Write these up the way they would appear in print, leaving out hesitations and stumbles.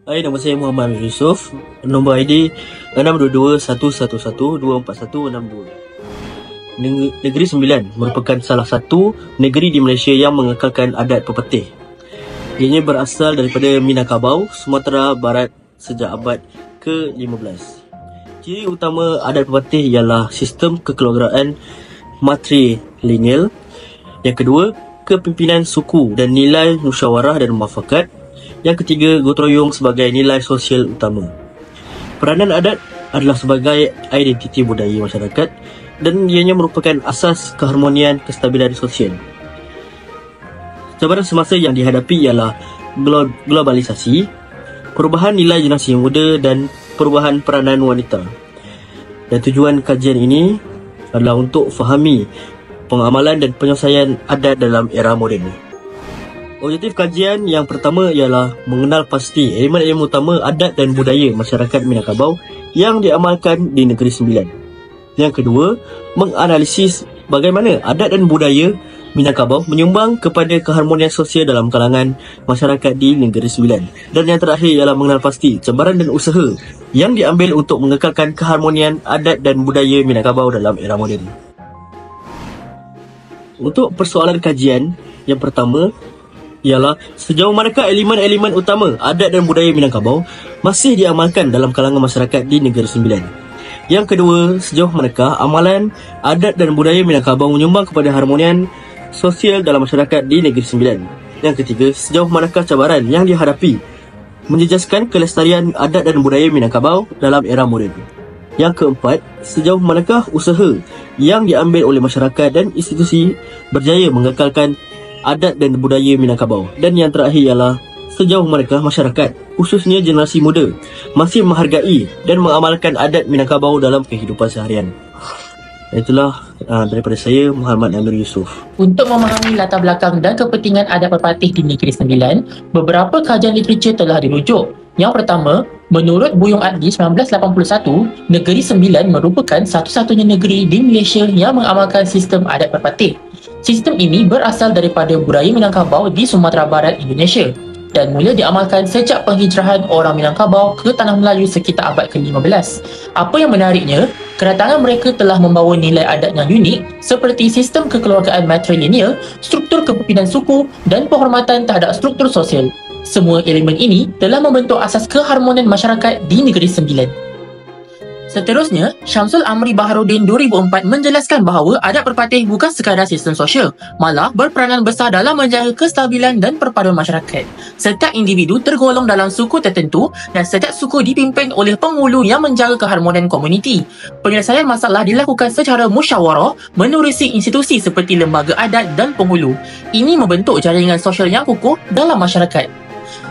Hai, nama saya Muhammad Amir Yusof. Nombor ID 622-111-24162. Negeri Sembilan merupakan salah satu negeri di Malaysia yang mengekalkan adat pepetih. Ianya berasal daripada Minangkabau, Sumatera Barat sejak abad ke-15. Ciri utama adat pepetih ialah sistem kekeluargaan matrilineal. Yang kedua, kepimpinan suku dan nilai musyawarah dan muafakat. Yang ketiga, gotong royong sebagai nilai sosial utama. Peranan adat adalah sebagai identiti budaya masyarakat dan ianya merupakan asas keharmonian kestabilan sosial. Cabaran semasa yang dihadapi ialah globalisasi, perubahan nilai generasi muda dan perubahan peranan wanita. Dan tujuan kajian ini adalah untuk fahami pengamalan dan penyelesaian adat dalam era moden. Objektif kajian yang pertama ialah mengenal pasti elemen-elemen utama adat dan budaya masyarakat Minangkabau yang diamalkan di Negeri Sembilan. Yang kedua, menganalisis bagaimana adat dan budaya Minangkabau menyumbang kepada keharmonian sosial dalam kalangan masyarakat di Negeri Sembilan. Dan yang terakhir ialah mengenal pasti cabaran dan usaha yang diambil untuk mengekalkan keharmonian adat dan budaya Minangkabau dalam era moden. Untuk persoalan kajian yang pertama ialah sejauh manakah elemen-elemen utama adat dan budaya Minangkabau masih diamalkan dalam kalangan masyarakat di Negeri Sembilan. Yang kedua, sejauh manakah amalan adat dan budaya Minangkabau menyumbang kepada harmonian sosial dalam masyarakat di Negeri Sembilan. Yang ketiga, sejauh manakah cabaran yang dihadapi menjejaskan kelestarian adat dan budaya Minangkabau dalam era moden. Yang keempat, sejauh manakah usaha yang diambil oleh masyarakat dan institusi berjaya mengekalkan adat dan budaya Minangkabau. Dan yang terakhir ialah sejauh manakah masyarakat, khususnya generasi muda, masih menghargai dan mengamalkan adat Minangkabau dalam kehidupan seharian. Itulah daripada saya, Muhammad Amir Yusof. Untuk memahami latar belakang dan kepentingan adat pepatih di Negeri Sembilan, beberapa kajian literatur telah dirujuk. Yang pertama, menurut Buyung Adli 1981, Negeri Sembilan merupakan satu-satunya negeri di Malaysia yang mengamalkan sistem adat pepatih. Sistem ini berasal daripada budaya Minangkabau di Sumatera Barat, Indonesia dan mula diamalkan sejak penghijrahan orang Minangkabau ke Tanah Melayu sekitar abad ke-15. Apa yang menariknya, kedatangan mereka telah membawa nilai adat yang unik seperti sistem kekeluargaan matrilineal, struktur kepimpinan suku dan penghormatan terhadap struktur sosial. Semua elemen ini telah membentuk asas keharmonian masyarakat di Negeri Sembilan. Seterusnya, Syamsul Amri Baharudin 2004 menjelaskan bahawa adat perpatih bukan sekadar sistem sosial, malah berperanan besar dalam menjaga kestabilan dan perpaduan masyarakat. Setiap individu tergolong dalam suku tertentu dan setiap suku dipimpin oleh penghulu yang menjaga keharmonian komuniti. Penyelesaian masalah dilakukan secara musyawarah menerusi institusi seperti lembaga adat dan penghulu. Ini membentuk jaringan sosial yang kukuh dalam masyarakat.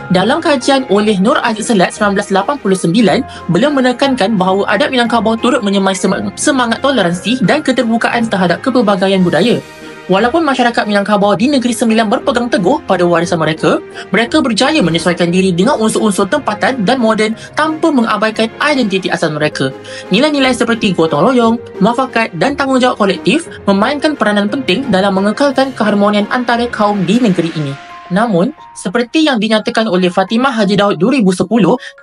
Dalam kajian oleh Nur Aziz Selat 1989, beliau menekankan bahawa adat Minangkabau turut menyemai semangat toleransi dan keterbukaan terhadap kepelbagaian budaya. Walaupun masyarakat Minangkabau di Negeri Sembilan berpegang teguh pada warisan mereka, mereka berjaya menyesuaikan diri dengan unsur-unsur tempatan dan moden tanpa mengabaikan identiti asal mereka. Nilai-nilai seperti gotong royong, muafakat dan tanggungjawab kolektif memainkan peranan penting dalam mengekalkan keharmonian antara kaum di negeri ini. Namun, seperti yang dinyatakan oleh Fatimah Haji Daud 2010,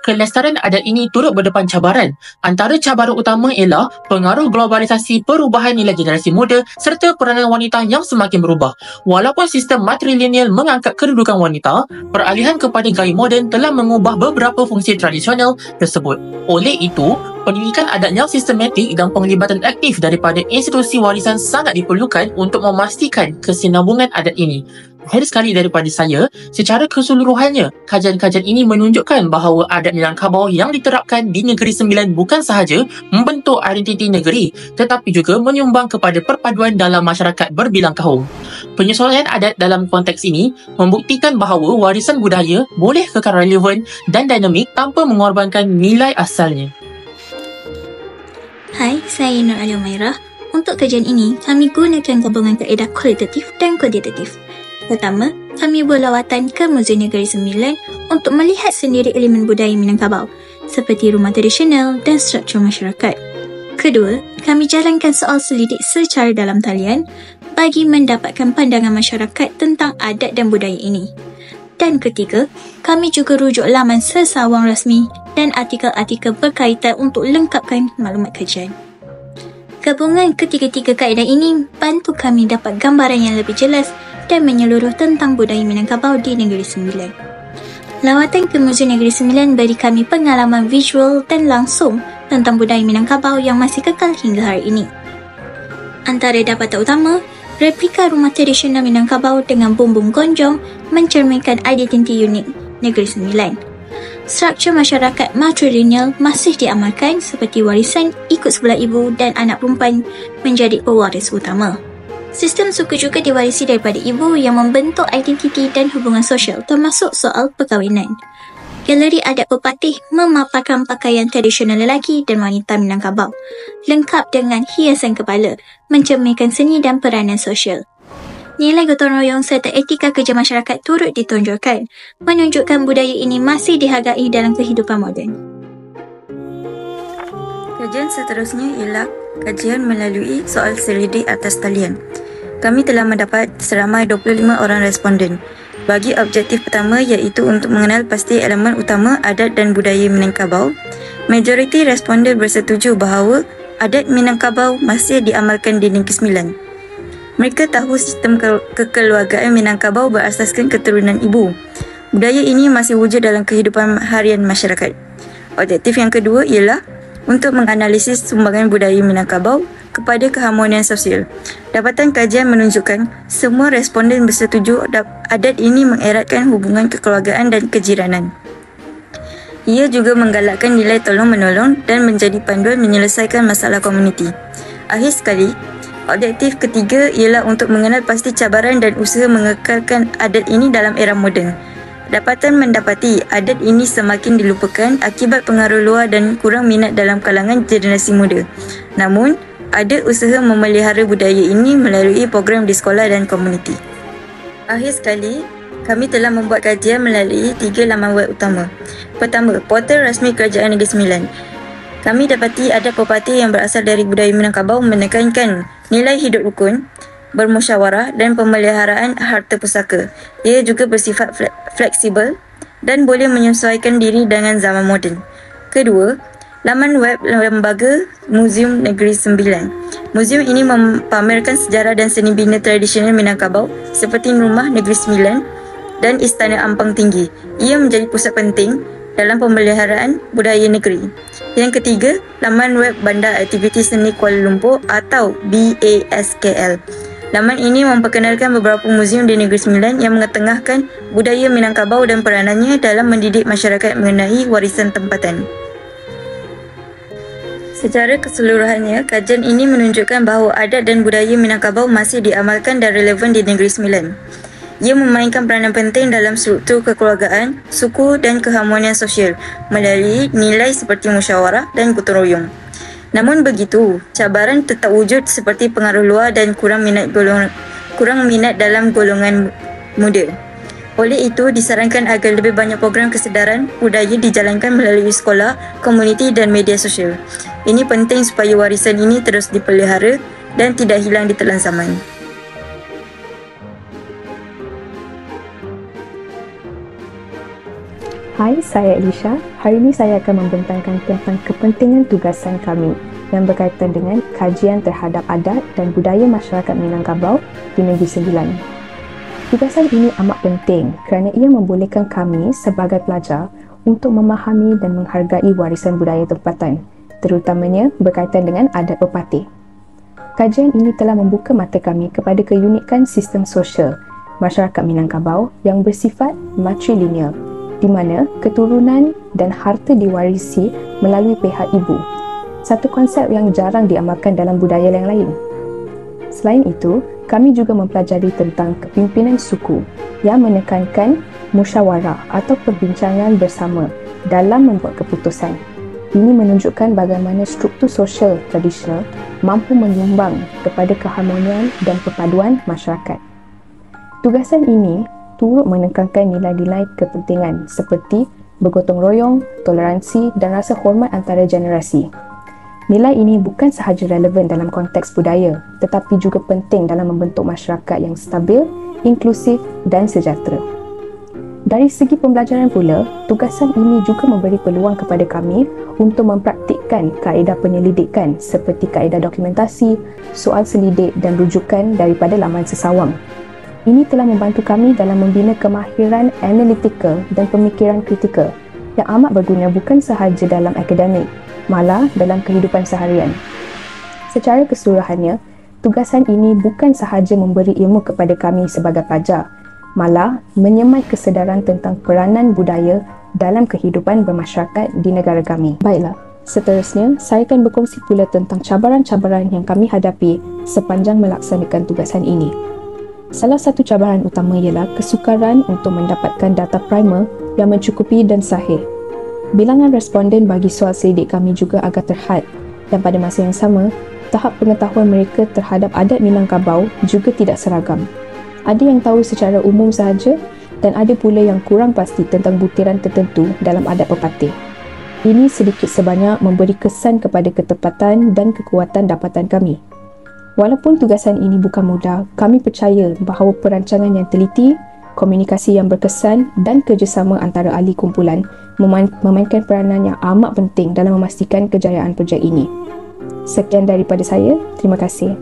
kelestarian adat ini turut berdepan cabaran. Antara cabaran utama ialah pengaruh globalisasi, perubahan nilai generasi muda serta peranan wanita yang semakin berubah. Walaupun sistem matrilineal mengangkat kedudukan wanita, peralihan kepada gaya moden telah mengubah beberapa fungsi tradisional tersebut. Oleh itu, pendidikan adat yang sistematik dan penglibatan aktif daripada institusi warisan sangat diperlukan untuk memastikan kesinambungan adat ini. Akhir sekali daripada saya, secara keseluruhannya, kajian-kajian ini menunjukkan bahawa adat Minangkabau yang diterapkan di Negeri Sembilan bukan sahaja membentuk identiti negeri, tetapi juga menyumbang kepada perpaduan dalam masyarakat berbilang kaum. Penyesuaian adat dalam konteks ini membuktikan bahawa warisan budaya boleh kekal relevan dan dinamik tanpa mengorbankan nilai asalnya. Hai, saya Nur Ali Umairah. Untuk kajian ini, kami gunakan gabungan kaedah kualitatif dan kuantitatif. Pertama, kami berlawatan ke Muzium Negeri Sembilan untuk melihat sendiri elemen budaya Minangkabau seperti rumah tradisional dan struktur masyarakat. Kedua, kami jalankan soal selidik secara dalam talian bagi mendapatkan pandangan masyarakat tentang adat dan budaya ini. Dan ketiga, kami juga rujuk laman sesawang rasmi dan artikel-artikel berkaitan untuk lengkapkan maklumat kajian. Gabungan ketiga-tiga kaedah ini bantu kami dapat gambaran yang lebih jelas dan menyeluruh tentang budaya Minangkabau di Negeri Sembilan. Lawatan ke Muzium Negeri Sembilan beri kami pengalaman visual dan langsung tentang budaya Minangkabau yang masih kekal hingga hari ini. Antara dapatan utama, replika rumah tradisional Minangkabau dengan bumbung gonjong mencerminkan identiti unik Negeri Sembilan. Struktur masyarakat matrilineal masih diamalkan seperti warisan ikut sebelah ibu dan anak perempuan menjadi pewaris utama. Sistem suku juga diwarisi daripada ibu yang membentuk identiti dan hubungan sosial termasuk soal perkahwinan. Galeri adat pepatih memaparkan pakaian tradisional lelaki dan wanita Minangkabau, lengkap dengan hiasan kepala, mencerminkan seni dan peranan sosial. Nilai gotong royong serta etika kerja masyarakat turut ditonjolkan, menunjukkan budaya ini masih dihargai dalam kehidupan moden. Kajian seterusnya ialah kajian melalui soal selidik atas talian. Kami telah mendapat seramai 25 orang responden. Bagi objektif pertama iaitu untuk mengenal pasti elemen utama adat dan budaya Minangkabau, majoriti responden bersetuju bahawa adat Minangkabau masih diamalkan di Negeri Sembilan. Mereka tahu sistem kekeluargaan Minangkabau berasaskan keturunan ibu. Budaya ini masih wujud dalam kehidupan harian masyarakat. Objektif yang kedua ialah untuk menganalisis sumbangan budaya Minangkabau kepada keharmonian sosial. Dapatan kajian menunjukkan semua responden bersetuju adat ini mengeratkan hubungan kekeluargaan dan kejiranan. Ia juga menggalakkan nilai tolong-menolong dan menjadi panduan menyelesaikan masalah komuniti. Akhir sekali, objektif ketiga ialah untuk mengenal pasti cabaran dan usaha mengekalkan adat ini dalam era moden. Dapatan mendapati adat ini semakin dilupakan akibat pengaruh luar dan kurang minat dalam kalangan generasi muda. Namun, ada usaha memelihara budaya ini melalui program di sekolah dan komuniti. Akhir sekali, kami telah membuat kajian melalui 3 laman web utama. Pertama, portal rasmi Kerajaan Negeri Sembilan. Kami dapati adat pepatih yang berasal dari budaya Minangkabau menekankan nilai hidup rukun, bermusyawarah dan pemeliharaan harta pusaka. Ia juga bersifat fleksibel dan boleh menyesuaikan diri dengan zaman moden. Kedua, laman web lembaga Muzium Negeri Sembilan. Muzium ini mempamerkan sejarah dan seni bina tradisional Minangkabau seperti Rumah Negeri Sembilan dan Istana Ampang Tinggi. Ia menjadi pusat penting dalam pemeliharaan budaya negeri. Yang ketiga, laman web Bandar Aktiviti Seni Kuala Lumpur atau BASKL. Laman ini memperkenalkan beberapa muzium di Negeri Sembilan yang mengetengahkan budaya Minangkabau dan peranannya dalam mendidik masyarakat mengenai warisan tempatan. Secara keseluruhannya, kajian ini menunjukkan bahawa adat dan budaya Minangkabau masih diamalkan dan relevan di Negeri Sembilan. Ia memainkan peranan penting dalam struktur kekeluargaan, suku dan keharmonian sosial melalui nilai seperti musyawarah dan gotong royong. Namun begitu, cabaran tetap wujud seperti pengaruh luar dan kurang minat dalam golongan muda. Oleh itu, disarankan agar lebih banyak program kesedaran budaya dijalankan melalui sekolah, komuniti dan media sosial. Ini penting supaya warisan ini terus dipelihara dan tidak hilang di telan zaman. Hai, saya Elisha. Hari ini saya akan membentangkan tentang kepentingan tugasan kami yang berkaitan dengan kajian terhadap adat dan budaya masyarakat Minangkabau di Negeri Sembilan. Tugasan ini amat penting kerana ia membolehkan kami sebagai pelajar untuk memahami dan menghargai warisan budaya tempatan, terutamanya berkaitan dengan adat pepatih. Kajian ini telah membuka mata kami kepada keunikan sistem sosial masyarakat Minangkabau yang bersifat matrilineal, di mana keturunan dan harta diwarisi melalui pihak ibu, satu konsep yang jarang diamalkan dalam budaya yang lain. Selain itu, kami juga mempelajari tentang kepimpinan suku yang menekankan musyawarah atau perbincangan bersama dalam membuat keputusan. Ini menunjukkan bagaimana struktur sosial tradisional mampu menyumbang kepada keharmonian dan perpaduan masyarakat. Tugasan ini turut menekankan nilai-nilai kepentingan seperti bergotong royong, toleransi dan rasa hormat antara generasi. Nilai ini bukan sahaja relevan dalam konteks budaya, tetapi juga penting dalam membentuk masyarakat yang stabil, inklusif dan sejahtera. Dari segi pembelajaran pula, tugasan ini juga memberi peluang kepada kami untuk mempraktikkan kaedah penyelidikan seperti kaedah dokumentasi, soal selidik dan rujukan daripada laman sesawang. Ini telah membantu kami dalam membina kemahiran analitikal dan pemikiran kritikal yang amat berguna bukan sahaja dalam akademik, malah dalam kehidupan seharian. Secara keseluruhannya, tugasan ini bukan sahaja memberi ilmu kepada kami sebagai pelajar, malah menyemai kesedaran tentang peranan budaya dalam kehidupan bermasyarakat di negara kami. Baiklah, seterusnya saya akan berkongsi pula tentang cabaran-cabaran yang kami hadapi sepanjang melaksanakan tugasan ini. Salah satu cabaran utama ialah kesukaran untuk mendapatkan data primer yang mencukupi dan sahih. Bilangan responden bagi soal selidik kami juga agak terhad dan pada masa yang sama, tahap pengetahuan mereka terhadap adat Minangkabau juga tidak seragam. Ada yang tahu secara umum sahaja dan ada pula yang kurang pasti tentang butiran tertentu dalam adat pepatih. Ini sedikit sebanyak memberi kesan kepada ketepatan dan kekuatan dapatan kami. Walaupun tugasan ini bukan mudah, kami percaya bahawa perancangan yang teliti, komunikasi yang berkesan dan kerjasama antara ahli kumpulan memainkan peranan yang amat penting dalam memastikan kejayaan projek ini. Sekian daripada saya, terima kasih.